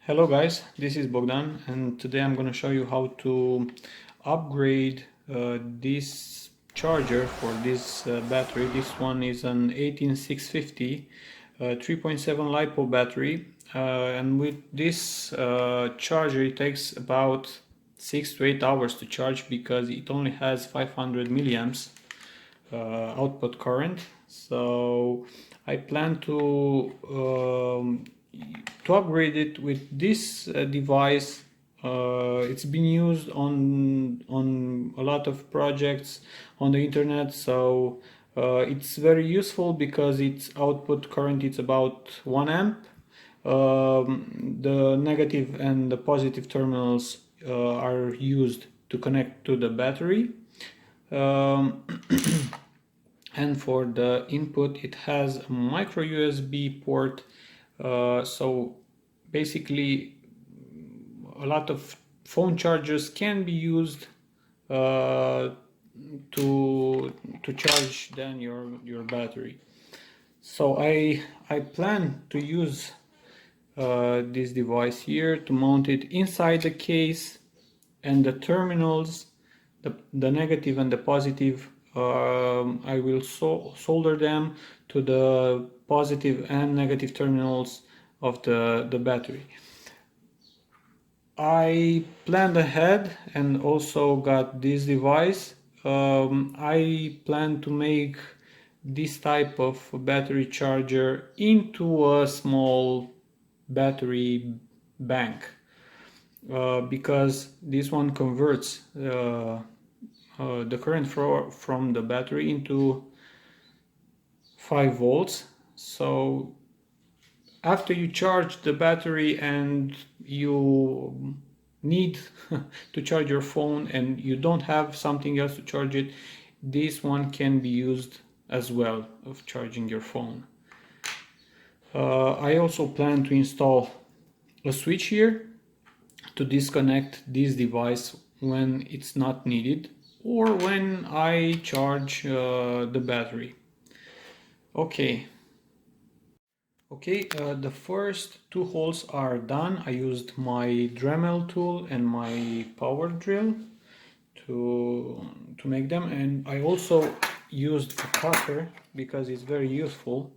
Hello guys, this is Bogdan and today I'm going to show you how to upgrade this charger for this battery. This one is an 18650 3.7 LiPo battery and with this charger it takes about 6 to 8 hours to charge because it only has 500 milliamps output current. So I plan to upgrade it with this device. It's been used on a lot of projects on the internet, so it's very useful because its output current is about 1 amp. The negative and the positive terminals are used to connect to the battery. And for the input it has a micro USB port, so basically a lot of phone chargers can be used to charge then your battery. So I plan to use this device here to mount it inside the case, and the terminals, the negative and the positive, I will solder them to the positive and negative terminals of the battery. I planned ahead and also got this device. I plan to make this type of battery charger into a small battery bank, because this one converts the current from the battery into 5 volts. So after you charge the battery and you need to charge your phone and you don't have something else to charge it, this one can be used as well of charging your phone. I also plan to install a switch here to disconnect this device when it's not needed or when I charge the battery. Okay, the first two holes are done. I used my Dremel tool and my power drill to make them, and I also used a cutter because it's very useful.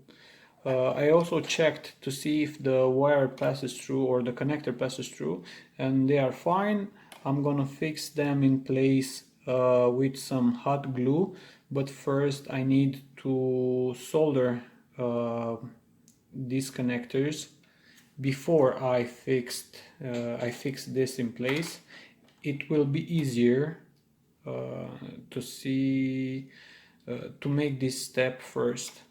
I also checked to see if the wire passes through or the connector passes through, and they are fine. I'm gonna fix them in place with some hot glue, but first I need to solder these connectors before I fix this in place. It will be easier to see to make this step first.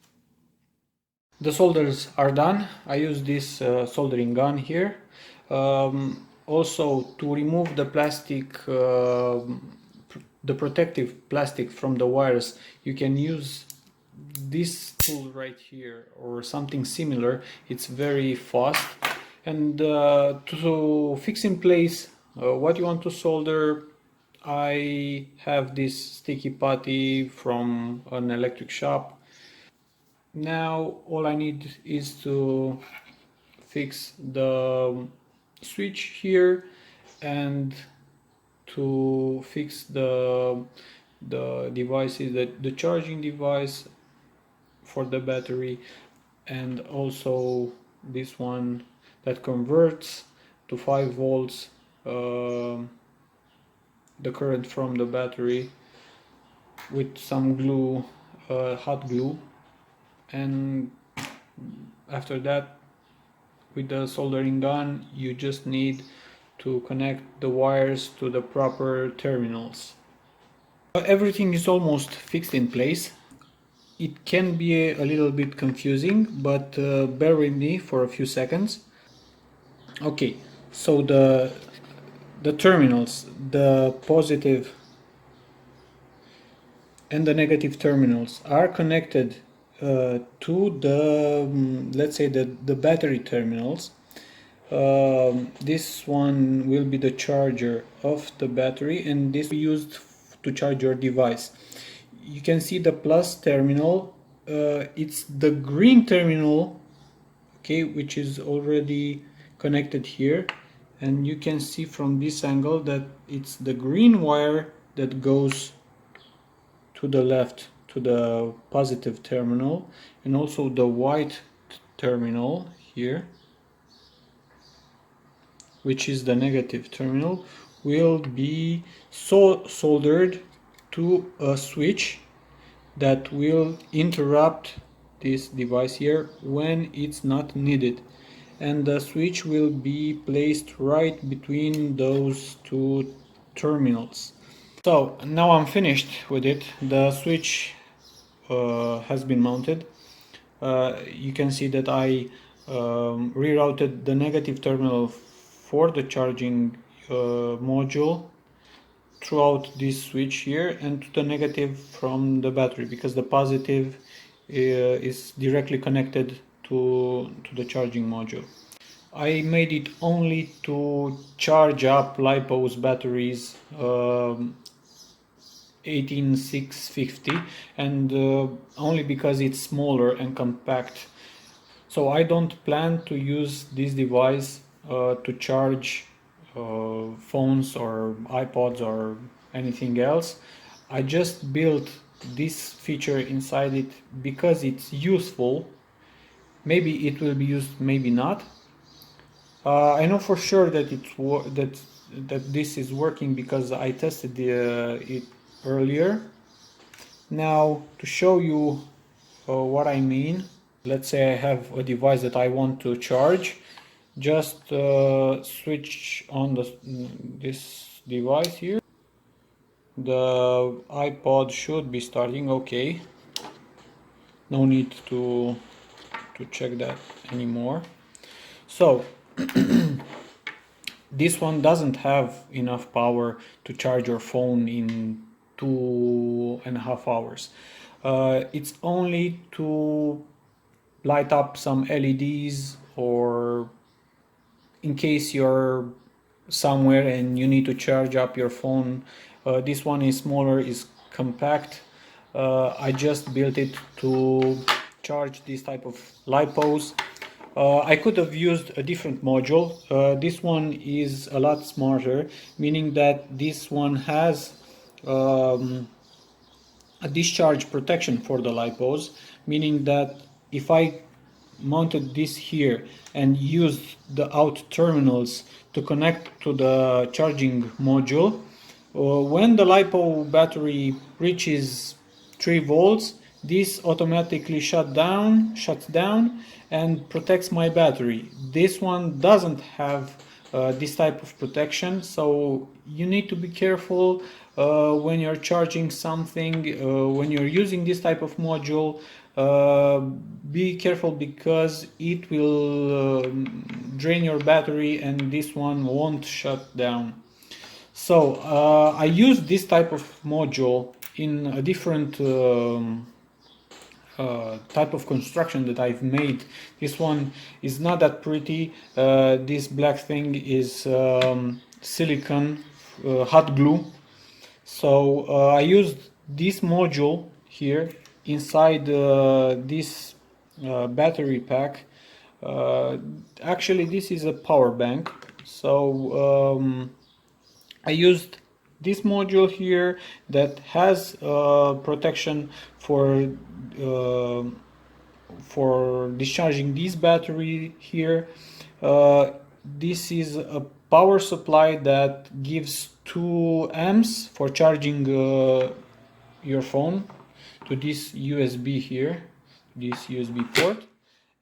The solders are done. I use this soldering gun here. Also, to remove the plastic, the protective plastic from the wires, you can use this tool right here or something similar. It's very fast. And to fix in place what you want to solder, I have this sticky putty from an electric shop. Now all I need is to fix the switch here and to fix the devices, the charging device for the battery, and also this one that converts to 5 volts the current from the battery with some glue, hot glue. And after that, with the soldering gun, you just need to connect the wires to the proper terminals. Everything is almost fixed in place. It can be a little bit confusing, but bear with me for a few seconds. Okay, so the terminals, the positive and the negative terminals are connected to the let's say the battery terminals. This one will be the charger of the battery, and this will be used to charge your device. You can see the plus terminal, it's the green terminal, okay, which is already connected here, and you can see from this angle that it's the green wire that goes to the left, to the positive terminal, and also the white terminal here, which is the negative terminal, will be soldered to a switch that will interrupt this device here when it's not needed, and the switch will be placed right between those two terminals. So now I'm finished with it. The switch has been mounted. You can see that I rerouted the negative terminal for the charging module throughout this switch here, and to the negative from the battery, because the positive is directly connected to the charging module. I made it only to charge up LiPo's batteries 18650, and only because it's smaller and compact. So I don't plan to use this device to charge phones or iPods or anything else. I just built this feature inside it because it's useful. Maybe it will be used, maybe not. I know for sure that that this is working because I tested it earlier. Now, to show you what I mean, let's say I have a device that I want to charge. Just switch on this device here. The iPod should be starting. Okay, no need to check that anymore. So this one doesn't have enough power to charge your phone in 2.5 hours. It's only to light up some LEDs, or in case you're somewhere and you need to charge up your phone. This one is smaller, is compact. I just built it to charge this type of LiPos. I could have used a different module. This one is a lot smarter, meaning that this one has a discharge protection for the LiPos, meaning that if I mounted this here and used the out terminals to connect to the charging module, when the LiPo battery reaches 3 volts, this automatically shuts down and protects my battery. This one doesn't have this type of protection, so you need to be careful when you're charging something, when you're using this type of module. Be careful because it will drain your battery and this one won't shut down. So I use this type of module in a different type of construction that I've made. This one is not that pretty. This black thing is silicon hot glue. So I used this module here inside this battery pack. Actually, this is a power bank. So I used this module here that has protection for discharging this battery here. This is a power supply that gives 2 amps for charging your phone to this USB here, this USB port.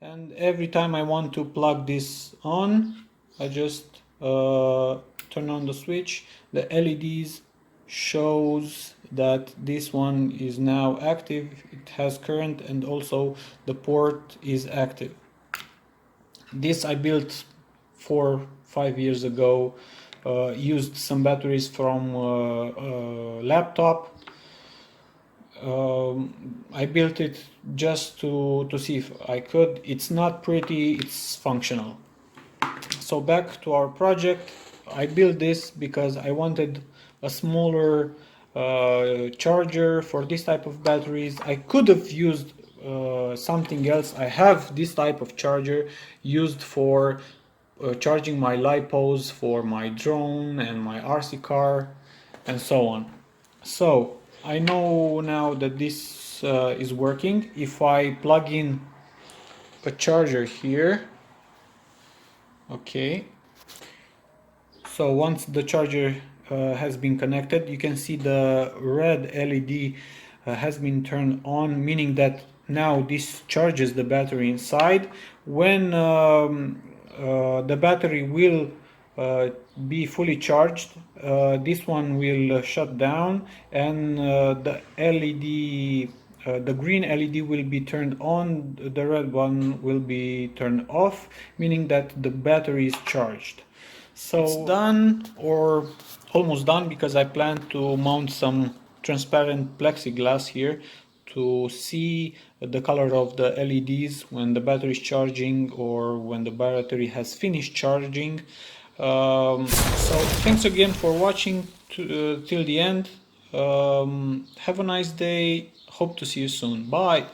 And every time I want to plug this on, I just turn on the switch. The LEDs shows that this one is now active, it has current, and also the port is active. This I built 4-5 years ago. Used some batteries from a laptop. I built it just to see if I could. It's not pretty, it's functional. So back to our project. I built this because I wanted a smaller charger for this type of batteries. I could have used something else. I have this type of charger used for charging my LiPos for my drone and my RC car and so on. So I know now that this is working. If I plug in a charger here, okay, so once the charger has been connected, you can see the red LED has been turned on, meaning that now this charges the battery inside. When the battery will be fully charged, this one will shut down, and the LED, the green LED will be turned on, the red one will be turned off, meaning that the battery is charged. So it's done, or almost done, because I plan to mount some transparent plexiglass here to see the color of the LEDs when the battery is charging or when the battery has finished charging. So thanks again for watching till the end. Have a nice day. Hope to see you soon. Bye.